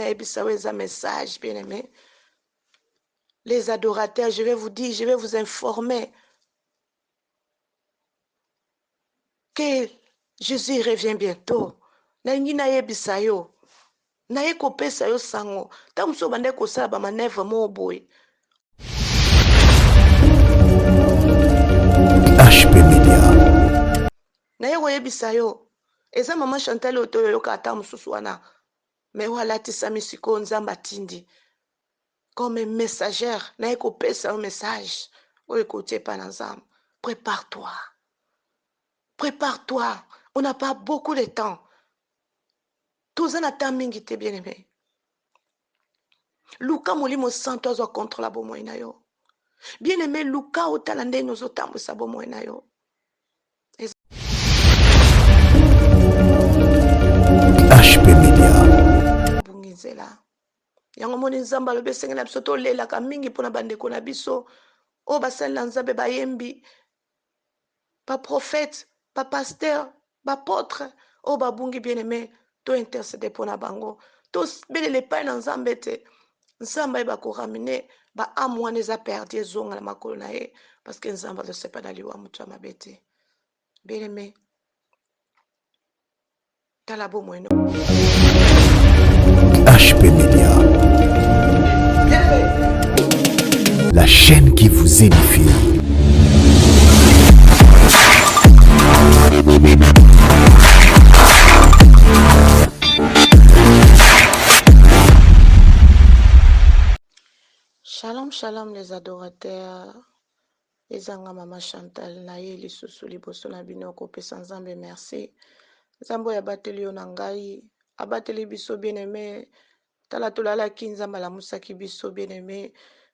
un message, bien-aimé. Les adorateurs, je vais vous dire, je vais vous informer que Jésus revient bientôt. Nangi na yebisa yo. Na ye kopesa yo sango. Tangu so bande kosala ba manevre mo boy. HP Media. Na ye koyebisa yo. Eza mama Chantal otoyo yo kata mususu wana. Me wala tisami siko nzamba tindi. Comme messagère, na ye kopesa un message. Oye kote pa na nzamba. Prépare-toi. Prépare-toi. On n'a pas beaucoup de temps. Tous en attendent mingi te bien-aimé. Luka molimo santo azwa contre la bomo ina yo. Bien-aimé, Luka otalande nozo tambo sa bomo ina yo. HP Media. Bungizela. Yango moni nzamba lobe sengela biso to lela ka mingi pona bandeko na biso. O basali na nzambe bayembi. Pas prophète, pas pasteur, pas apôtre. O babungi bien-aimé, to intercéder pona bango. To belele pa na nzambe te. Nzamba ba ko ramener ba amwana eza perdu zonga na makolo na ye parce que nzamba ne sait pas d'aller wa mutu mabete. Bien-aimé. Talabo moino. HP Media. La chaîne qui vous édifie. Shalom, shalom les adorateurs. Ezanga mama Chantal na ye lisusu liboso na bino kopesa nzambe merci. Nzambo ya bateli yo na ngai, abateli biso bien-aimé. Tala tolalaki nzamba la musaki biso bien-aimé.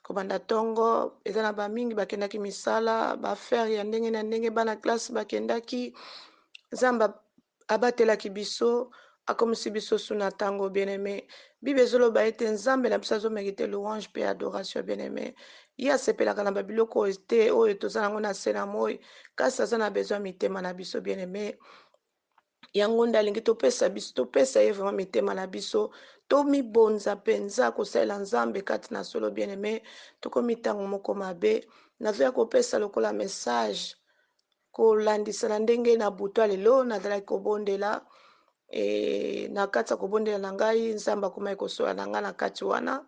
Kobanda tongo, eza na bamingi bakendaki misala, bafere ya ndenge na ndenge bana classe bakendaki. Nzamba abatelaki biso, akomisi biso suna tango bien-aimé. Bible ezoloba ete nzambe na biso azomérite louange pe adoration bien-aimé. Ye asepelaka na babiloko te oyo toza nango na se na moi, kasi aza na besoin mitema na biso bien-aimé. Yango nde alingi topesa ye vraiment mitema na biso, tomibonza mpenza kosalela nzambe kati na solo bien-aimé. Tokomi ntango moko mabe, nazoya kopesa lokola message kolandisa na ndenge na butu lelo nazalaki kobondela na kati ya kobondela na ngai nzambe akomaki kosola na ngai na kati wana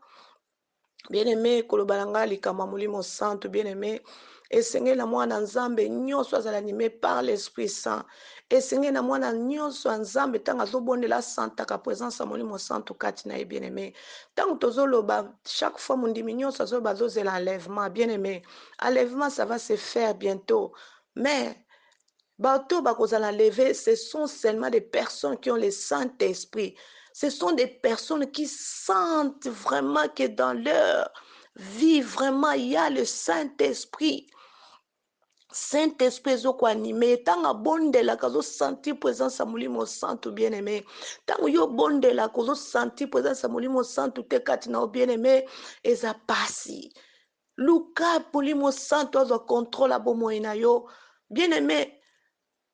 bien-aimé. Koloba na ngai likambo ya molimo santo bien-aimé, esengeli na mwana nzambe nyonso azala animé par l'esprit saint, esengeli na mwana nyonso ya nzambe ntango azobondela asantaka présence ya molimo santo kati na ye bien-aimé. Ntango tozoloba chaque fois mondimi nyonso azoloba azozela enlèvement bien-aimé, enlèvement ça va se faire bientôt, mais bato bakozala levé, ce sont seulement des personnes qui ont le Saint-Esprit. Ce sont des personnes qui sentent vraiment que dans leur vie, vraiment, il y a le Saint-Esprit. Saint-Esprit ezoko animé, tanga bondela kazo sentir présence ya molimo santo bien-aimé. Tango yo bondela kazo sentir présence ya molimo santo te kati na bien-aimé, eza pasi. Luka molimo santo azo contrôle abomo na yo. Bien-aimé,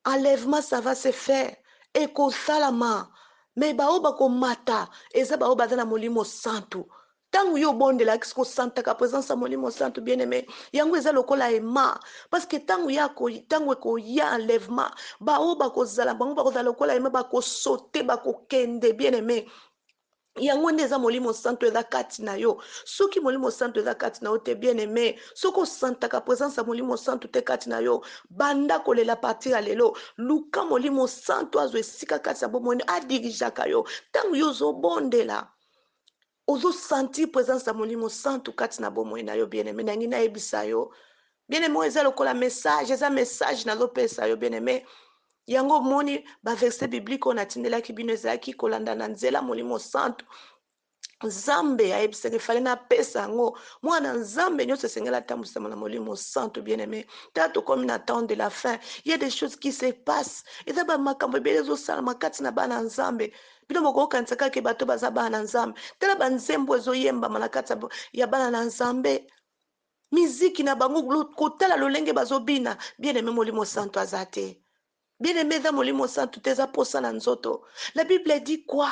enlèvement ça va se faire. Eko salama. Mais bao bako mata, eza bao bazana molimo santo. Tangu yo bondela kisiko santa ka présence ya molimo santo bien-aimé, yango eza lokola ema parce que tangu eko ya enlèvement, bao bako zala bango bako zala lokola ema bako sauter bako kende bien-aimé. Yango nde eza molimo santo eza kati na yo. Soki molimo santo eza kati na yo te bien-aimé, soki osantaka présence ya molimo santo te kati na yo, banda kolela partir ya lelo, luka molimo santo azwa esika kati ya bomoi adirijaka yo. Ntango yo ozobondela ozosentir présence ya molimo santo kati na bomoi na yo bien-aimé, nangi nayebisa yo bien-aimé, eza lokola message, eza message nazopesa yo bien-aimé. Yango moni ba verset biblique on atindelaki bino ezalaki kolanda na nzela molimo santo. Nzambe ayebisaki fale na pesa yango mwana nzambe nyonso esengeli atambwisama na molimo santo bien-aimé. Tala tokomi na temps de la fin, il y a des choses qui se passent, eza bamakambo ebele ezosalama kati na bana nzambe. Bino bokokanisa kaka bato baza bana na nzambe. Tala banzembo ezoyembama na kati ya bana na nzambe, miziki na bango kotala lolenge bazobina bien-aimé, molimo santo aza te. Bien-aimé, eza molimo santo te eza posa na nzoto. La Bible dit quoi?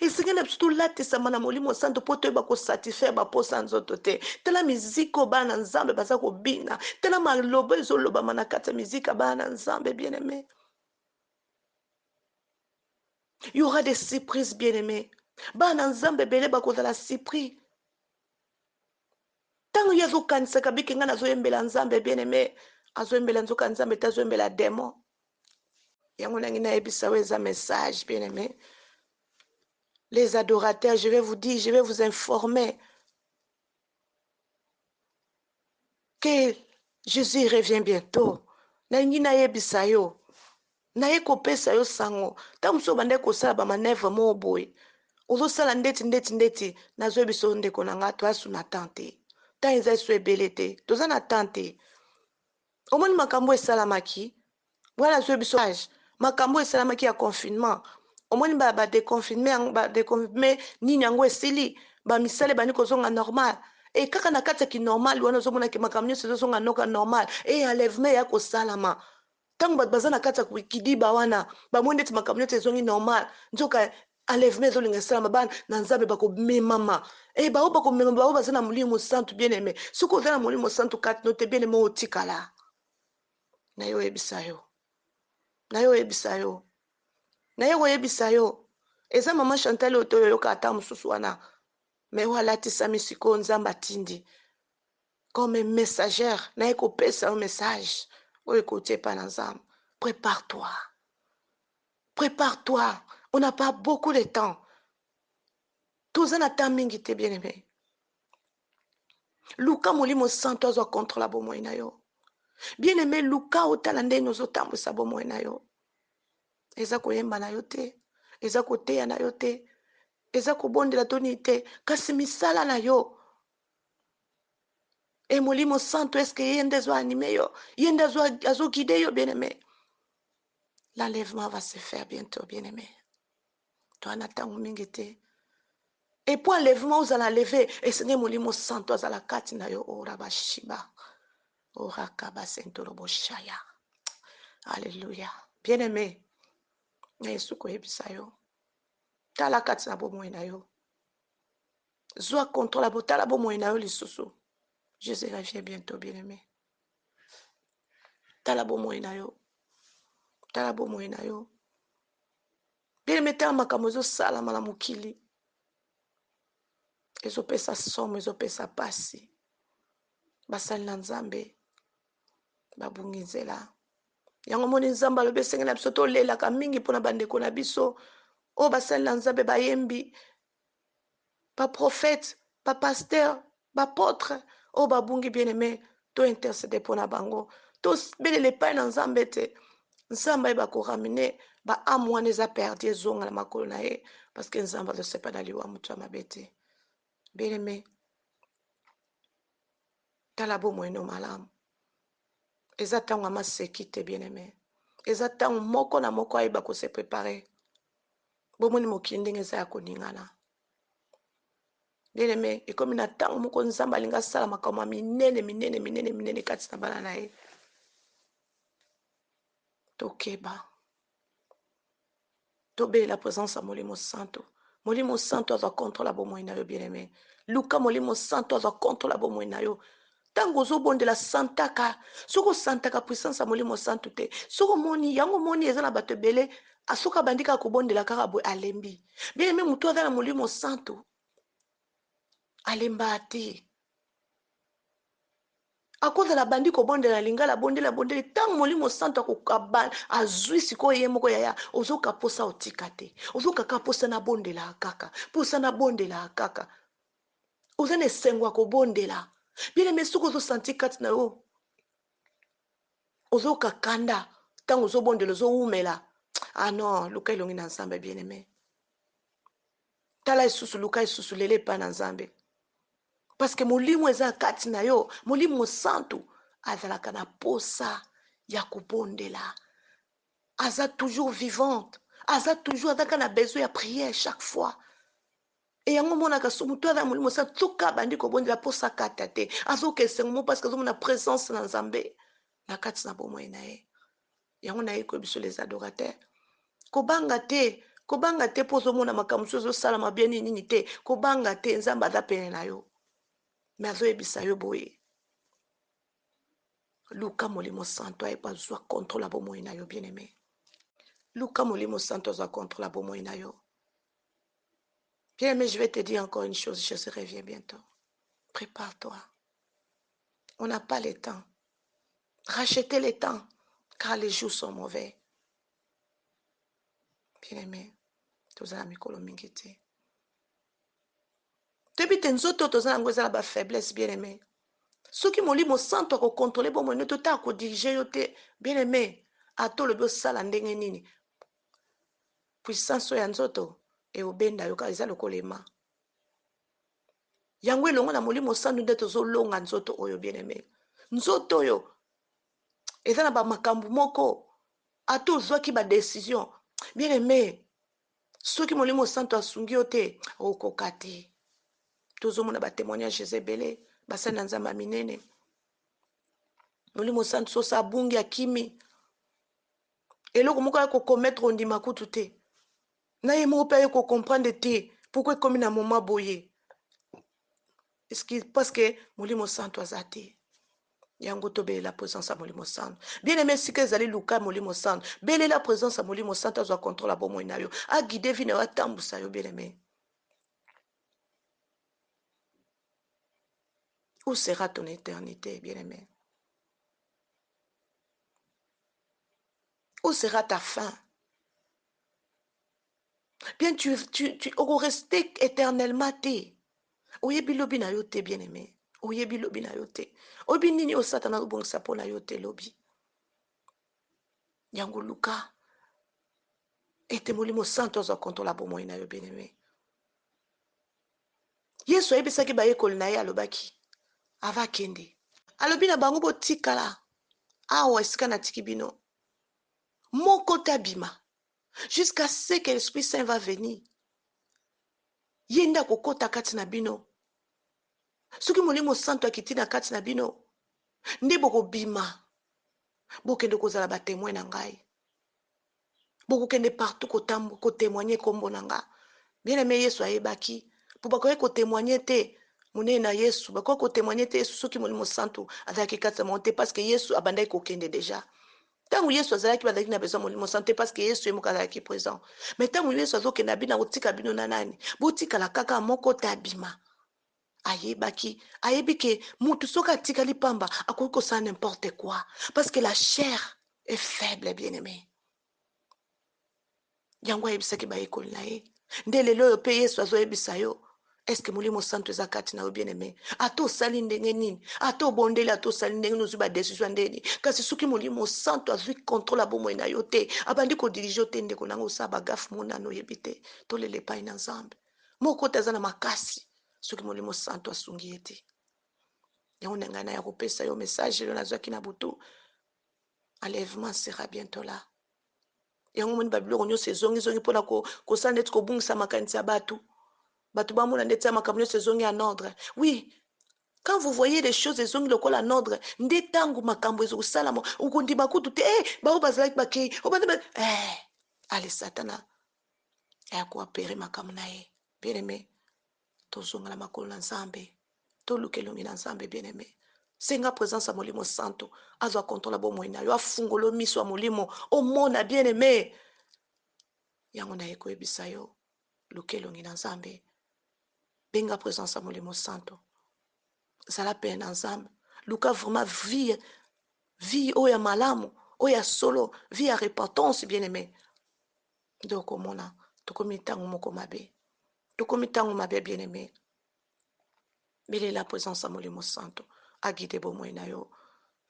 esengeli na biso tolatisama na molimo santo mpo toyeba kosatisfaire baposa nzoto te. Tala miziki oyo bana nzambe baza kobina, tala maloba ezolobama na kati ya miziki ya bana nzambe bien-aimé. Il y aura des surprises bien-aimés. Bana nzambe ebele bakozala surpris. Ntango ye azokanisaka bike ngai nazoyembela nzambe bien-aimé, azoyembela nzoka nzambe te azoyembela démon. Yango nangi nayebisa yo eza message bien-aimé. Les adorateurs, je vais vous dire, je vais vous informer que Jésus revient bientôt. Nangi nayebisa yo. Naye kopesa yo sango. Ntango mosusu obandaki kosala bamanevre moko boye. Ozosala ndeti nazoyebi biso ndeko na nga toasu na tante. Ntango eza so ebele te. Toza na tante. Omoni makambo esalamaki. Wana nazoyebi biso makambo esalamaki ya confinement. Omoni badeconfine nini yango esili. Bamisala ebandi kozonga normal. E kaka na kati ya kinormal wana ozomonaki makambo nyonso ezozonga noka normal. E enlèvement ya kosalama. Tango bato baza na kati ya kidiba wana bamoni ndeti makambo nyonso ezongi normal nzoka enlèvement ezolinga esalama bana na nzambe bakomemama bao bakomema bao baza na molimo santu bien aimé soki oza na molimo santu kati no te bien aimé otikala na ye oyebisa yo na ye oyebisa yo na ye koyebisa yo eza mama Chantal oyo toyoyoka ata mosusu wana me oyo alatisami sikoyo nzambe atindi comme messagère na ye kopesa yo message oyo ekotie epai na nzambe. Prépare-toi. Prépare-toi. On n'a pas beaucoup de temps. Tous en attendent mingi te bien-aimé. Luka molimo santo azwa contrôle bomoi na yo. Bien-aimé luka otala nde nozotambwisa bomoi na yo. Eza koyemba na yo te. Eza koteya na yo te. Eza kobondela toni te. Kasi misala na yo. E molimo santo eske yende zo anime yo. Yende azo guide yo bien-aimé. L'enlèvement va se faire bientôt, bien-aimé. Toi, on attend mingi te. Et pour enlèvement, vous allez enlever. Et Seigneur, molimo santo, vous allez katina yo ora bashiba. Ora kaba sentoro boshaya. Alléluia. Bien-aimé. Na Yesu ko yebisa yo. Tala katina bo moina yo. Zwa contrôle bo tala bo moina yo lisusu. Jésus revient bientôt, bien-aimé. Tala bo moina yo. Tala bo moina yo. Bien-aimé, tala makambo zo sala mala mukili. Ezopesa somo, ezopesa pasi. Basali na nzambe. Babungi nzela. Yango moni nzambe alobi esengeli na biso tolelaka mingi mpona bandeko na biso oyo basali na nzambe bayembi baprofete bapaster bapotre oyo babungi bien aimé tointercede mpona bango tobelela epai na nzambe te nzambe ayeba koramine baame wana eza perdi ezonga na makolo na ye parceke nzambe azosepa na liwa moto ya mabe te bien aimé tala bomoi no malamu eza ntango amaseki te bien aimé eza ntango moko na moko ayeba kose prepare bomoni mokili ndenge eza ya koningana bien aimé ekomi na ntango moko nzambe alingi asala makambo ya minene kati na bana na ye tokeba tobelela présence ya molimo santo azwa contrôle ya bomoi na yo bien aimé luka molimo santo azwa contrôle ya bomoi na yo ntango ozobondela santaka soki osantaka puissance ya molimo santo te soki omoni yango moni eza na bato ebele soki abandi kaka kobondela kaka boye alembi bien aimé motu aza na molimo santo alemba te akozala bandi kobondela lingala abondeli ntango molimo santo azwi sikoyo ye moko yaya ozoka posa otika te ozokaka posa nabondela kaka oza na esengo ya kobondela bien aimé soki ozosanti kati na yo ozokakanda ntango ozobondela ozowumela non luka elongi na nzambe bien aimé tala lisusu luka lisusu lelo epai na nzambe parce que molimo eza kati na yo molimo santu azalaka na posa ya kobondela aza toujours vivante aza toujours azaka na besoin ya prière chaque fois e yango monaka so moto aza molimo santu soki abandi kobondela posa kata te azoka esengo mo parce que azomona présence na nzambe na kati na bomoi na ye yango naye koyebi biso les adorateurs kobanga te Kobanga te po ozomona makambo mosusu ozosalama bien nini te. Kobanga te, Nzambe aza pene na yo. Mais azoyebisa yo boye. Luka Molimo Santo ayeba zwa contre la bomoi na yo, bien-aimé. Luka Molimo Santo azwa contre la bomoi na yo. Bien-aimé, je vais te dire encore une chose, je reviens bientôt. Prépare-toi. On n'a pas le temps. Rachetez le temps, car les jours sont mauvais. Bien-aimé, tozala mikolo mingi te. Toyebi te nzoto tozala yango ezala ba faiblesse, bien-aimé. Soki Molimo Santo akokontrole bomoi no tota akodirige yo te, bien-aimé, ata olobi osala ndenge nini. Puissance oyo ya nzoto eobenda yo kaka eza lokola ema. Yango elongo na Molimo Santo nde tozolonga nzoto oyo, bien-aimé. Nzoto oyo eza na bamakambo moko ata ozwaki badécision, bien-aimé, soki Molimo Santo asungi yo te okoka te. Tozomona batémoignage eza ebele basali na Nzambe ya minene. Molimo Santo soso abungi akimi eloko moko ya kokomettre ondima kutu te. Na ye moko mpe aye kocomprendre te pourquoi ekomi na moma boye. Parce que Molimo Santo aza te. Yango tobele la présence ya Molimo Santo. Bien-aimé, sika ezali luka Molimo Santo, bele la présence ya Molimo Santo azwa contrôle ya bomoi na yo, aguide vi na yo, atambusa yo, bien-aimé. Où sera ton éternité, bien-aimé? Où sera ta fin? Bien, tu auras resté éternellement te. Oyebi lobi na yo te, bien-aimé. Oyebi lobi na yo te. Oyebi nini o satana obongisa po na yo te lobi. Yango luka. Ete Molimo Santo azwa contrôle ya bomoi na yo, bien-aimé. Yesu ayebisaki bayekoli na ye alobaki ava kende. Alobi na bango botikala awa esika natiki bino. Moko tabima. Jusqu'à ce que l'Esprit Saint va venir. Yenda kokota kati na bino. Soki Molimo Santo akiti na kati na bino, nde bokobima. Bokende kozala ba témoin na ngai. Bokende partout kotémoigner kombo na nga. Bien-aimé, Yesu ayebaki. Po bakoye kotémoigner te monene na Yesu. Bakoye kotémoigner te Yesu soki Molimo Santo azalaki kati na monte parce que Yesu abandaki kokende déjà. Tango Yesu azalaki bazalaki na besoin Molimo Santo parce que Yesu yemoka azalaki présent. Mais tango Yesu azokende na bino kotika bino na nani? Botikala kaka moko tabima. Ayebaki, ayebike mutu soka atikali pamba akoki kosala n'importe quoi parce que la chair est faible, bien-aimé. Yango ayebisaki bayekoli na ye. Nde lelo oyo mpe Yesu azoyebisa yo. Est-ce que Molimo Santo eza kati na yo, bien-aimé? Ata osali ndenge nini? Ata obondeli, ata osali ndenge nini ozwi badécision ndeni? Kasi soki Molimo Santo azwi contrôle ya bomoi na yo te, abandi kodirige yo te ndeko nango osala bagafe monano oyebi te. Tolela epai na Nzambe. Moko te aza na makasi soki Molimo Santo asungi ye te. Yango na ngai na ya kopesa yo message lelo nazwaki na butu. Enlèvement sera bientôt là. Yango moni babiloko nyonso ezongi mpona kosala ndeti kobungisa makanisi ya bato. Bato bamona ndeti ya makambo nyonso ezongi en ordre. Oui, quand vous voyez les choses ezongi lokola en ordre, nde tango makambo ezokosalama okondima kutu te bao bazalaki bakei ale satana ayakoapere makambo na ye. Bien-aimé, tozonga na makolo na Nzambe, toluka elongi na Nzambe, bien-aimé. Senga présence ya Molimo Santo azwa contrôle bomoi na yo, afungolo miso ya Molimo omona, bien-aimé. Yango na ye koyebisa yo luka elongi na Nzambe, benga présence ya Molimo Santo, zala pene na Nzambe, luka vraiment vie oyo ya malamu oyo ya solo, vie ya repentance, bien-aimé. Nde okomona tokomi ntango moko mabe, tokomi ntango mabe, bien-aimé. Belela présence ya Molimo Santo aguide bomoi na yo.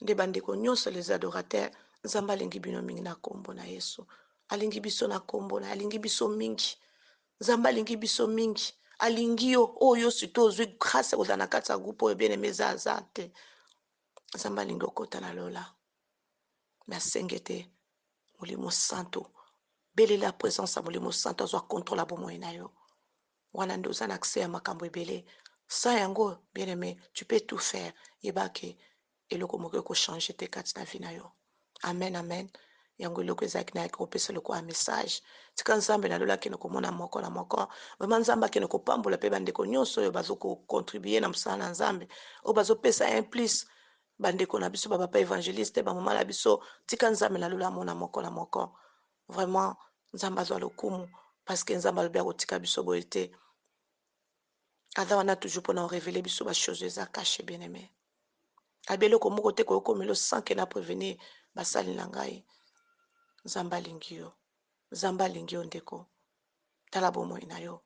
Nde bandeko nyonso les adorateurs, Nzambe alingi bino mingi na kombo na Yesu. Alingi biso na kombo na, alingi biso mingi. Nzambe alingi biso mingi. Alingi yo oyo sito ozwi grâce kozala na kati ya groupe oyo, bien-aimé, eza te. Nzambe alingi okota na lola. Mais asenge te Molimo Santo. Belela présence ya Molimo Santo azwa contrôle ya bomoi na yo. Wana nde oza na accès ya makambo ebele. Sans yango, bien-aimé, tu peux tout faire. Yebake eloko moko ko changer te kati na vie na yo. Amen, amen. yango eloko ezalaki na yaki kopesa lokola message tika nzambe nalola akende komona moko na moko vraimen nzambe akende kopambola mpe bandeko nyonso oyo bazokocontribue na mosala na nzambe oyo bazopesa implice bandeko na biso bapapa évangéliste bamama na biso tika nzambe nalola amona moko na moko vraiment nzambe azwa lokumu parceke nzambe alobi akotika biso boye te aza wana toujours mpona orevele biso bachose eza cache bien aimé abi eloko moko te koyokomelo sanke na prévenir basali na ngai nzambe alingi yo nzambe alingi yo ndeko tala bomoi na yo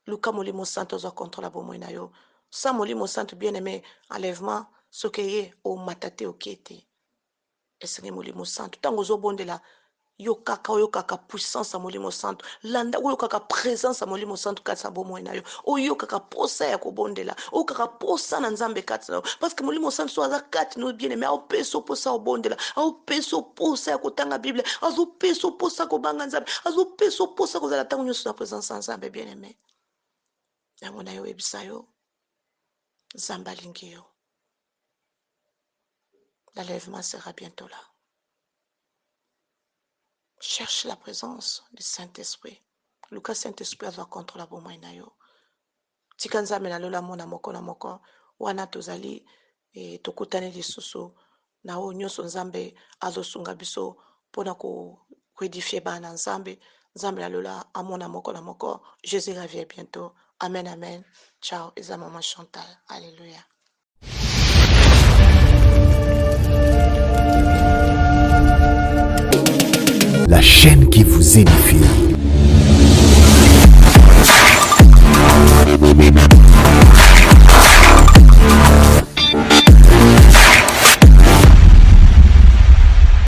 luka molimo santo ozwa contrôle ya bomoi na yo sa molimo santo bien aimé enlèvement soki eye omata te oke te esengi molimo santo ntango ozobondela oyokaka puissance ya molimo santo landa oyokaka présence ya molimo santo kati ya bomoi na yo oyokaka posa ya kobondela oyokaka posa na nzambe kati na yo parce que molimo santo so aza kati no bien aimé aopesa posa ya kobondela aopesa posa ya kotanga bible azopesa posa ya kobanga nzambe azopesa posa kozala ntango nyonso na présence ya nzambe bien aimé yango na yo oyebisa yo nzambe alingi yo l'enlèvement sera bientôt là. Cherche la présence du Saint-Esprit. Luka Saint-Esprit azwa contrôle ya bomoi na yo tika nzambe nalola mona moko na moko wana tozali tokutani lisusu na oyo nyonso nzambe azosunga biso mpona koedifie bana nzambe nzambe nalola amona moko na moko. Jésus revient bientôt. Amen, amen. Ciao. Eza maman Chantal. Alléluia. La chaîne qui vous édifie.